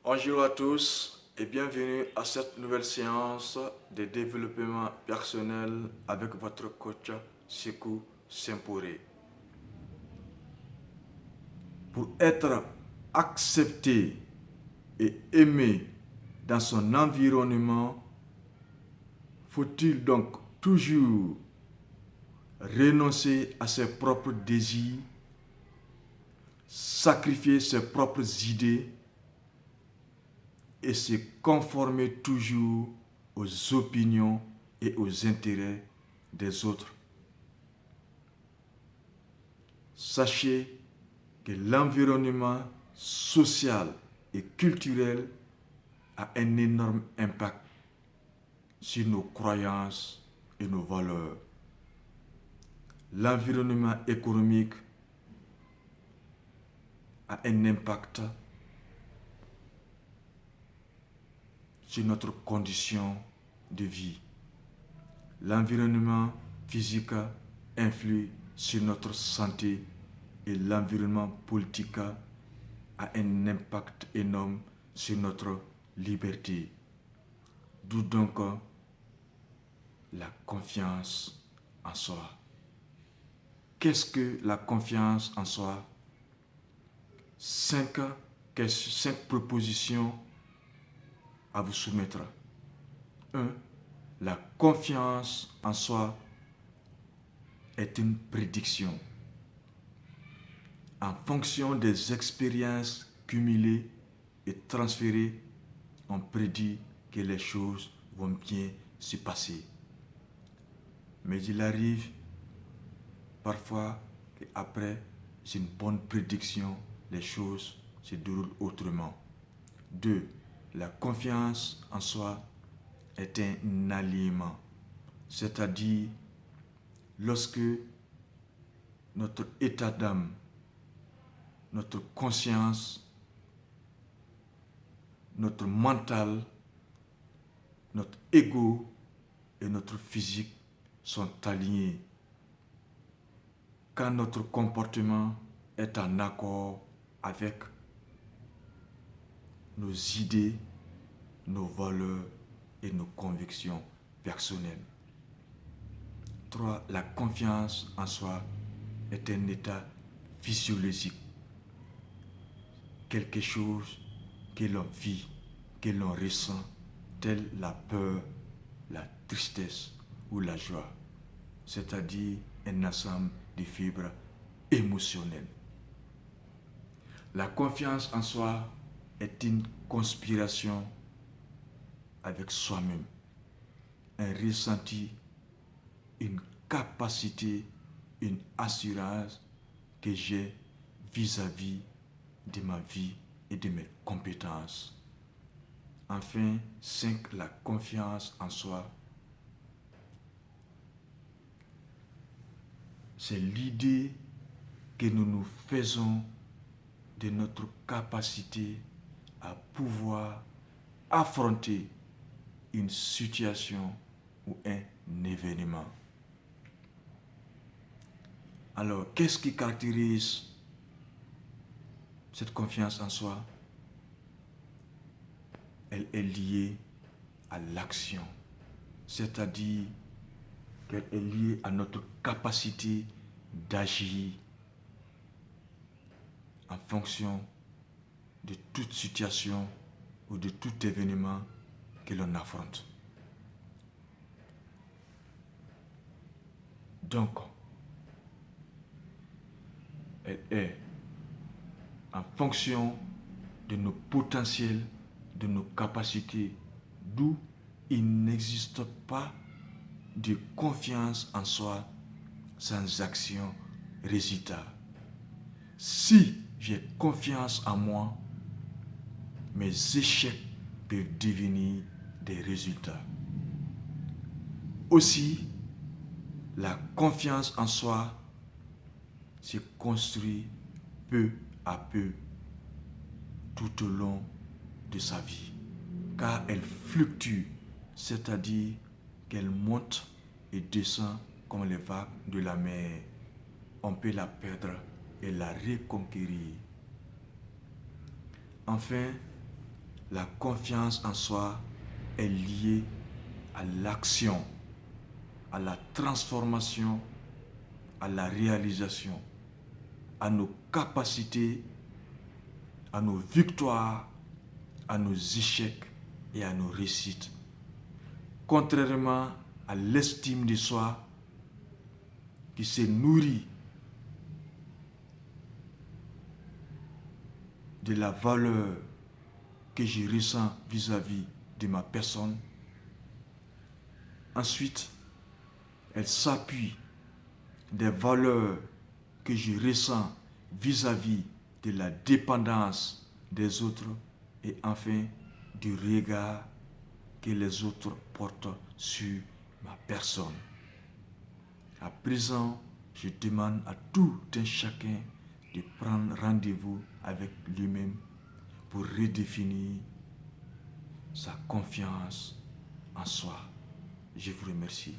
Bonjour à tous et bienvenue à cette nouvelle séance de développement personnel avec votre coach Sekou Sempore. Pour être accepté et aimé dans son environnement, faut-il donc toujours renoncer à ses propres désirs, sacrifier ses propres idées et se conformer toujours aux opinions et aux intérêts des autres? Sachez que l'environnement social et culturel a un énorme impact sur nos croyances et nos valeurs. L'environnement économique a un impact sur notre condition de vie. L'environnement physique influe sur notre santé et l'environnement politique a un impact énorme sur notre liberté. D'où donc la confiance en soi. Qu'est-ce que la confiance en soi? Cinq propositions à vous soumettre. 1. La confiance en soi est une prédiction. En fonction des expériences cumulées et transférées, on prédit que les choses vont bien se passer. Mais il arrive parfois qu'après une bonne prédiction, les choses se déroulent autrement. 2. La confiance en soi est un aliment, c'est-à-dire lorsque notre état d'âme, notre conscience, notre mental, notre ego et notre physique sont alignés. Quand notre comportement est en accord avec nos idées, nos valeurs et nos convictions personnelles. 3. La confiance en soi est un état physiologique. Quelque chose que l'on vit, que l'on ressent, telle la peur, la tristesse ou la joie, c'est-à-dire un ensemble de fibres émotionnelles. La confiance en soi est une conspiration avec soi-même, un ressenti, une capacité, une assurance que j'ai vis-à-vis de ma vie et de mes compétences. Enfin, 5. La confiance en soi. C'est l'idée que nous nous faisons de notre capacité à pouvoir affronter une situation ou un événement. Alors, qu'est-ce qui caractérise cette confiance en soi? Elle est liée à l'action, c'est-à-dire qu'elle est liée à notre capacité d'agir en fonction de toute situation ou de tout événement que l'on affronte. Donc, elle est en fonction de nos potentiels, de nos capacités, d'où il n'existe pas de confiance en soi sans action, résultat. Si j'ai confiance en moi, mes échecs peuvent devenir des résultats. Aussi, la confiance en soi se construit peu à peu tout au long de sa vie, car elle fluctue, c'est-à-dire qu'elle monte et descend comme les vagues de la mer. On peut la perdre et la reconquérir. Enfin, La confiance en soi est liée à l'action, à la transformation, à la réalisation, à nos capacités, à nos victoires, à nos échecs et à nos réussites. Contrairement à l'estime de soi qui se nourrit de la valeur que je ressens vis-à-vis de ma personne. Ensuite, elle s'appuie des valeurs que je ressens vis-à-vis de la dépendance des autres et enfin du regard que les autres portent sur ma personne. À présent, je demande à tout un chacun de prendre rendez-vous avec lui-même pour redéfinir sa confiance en soi. Je vous remercie.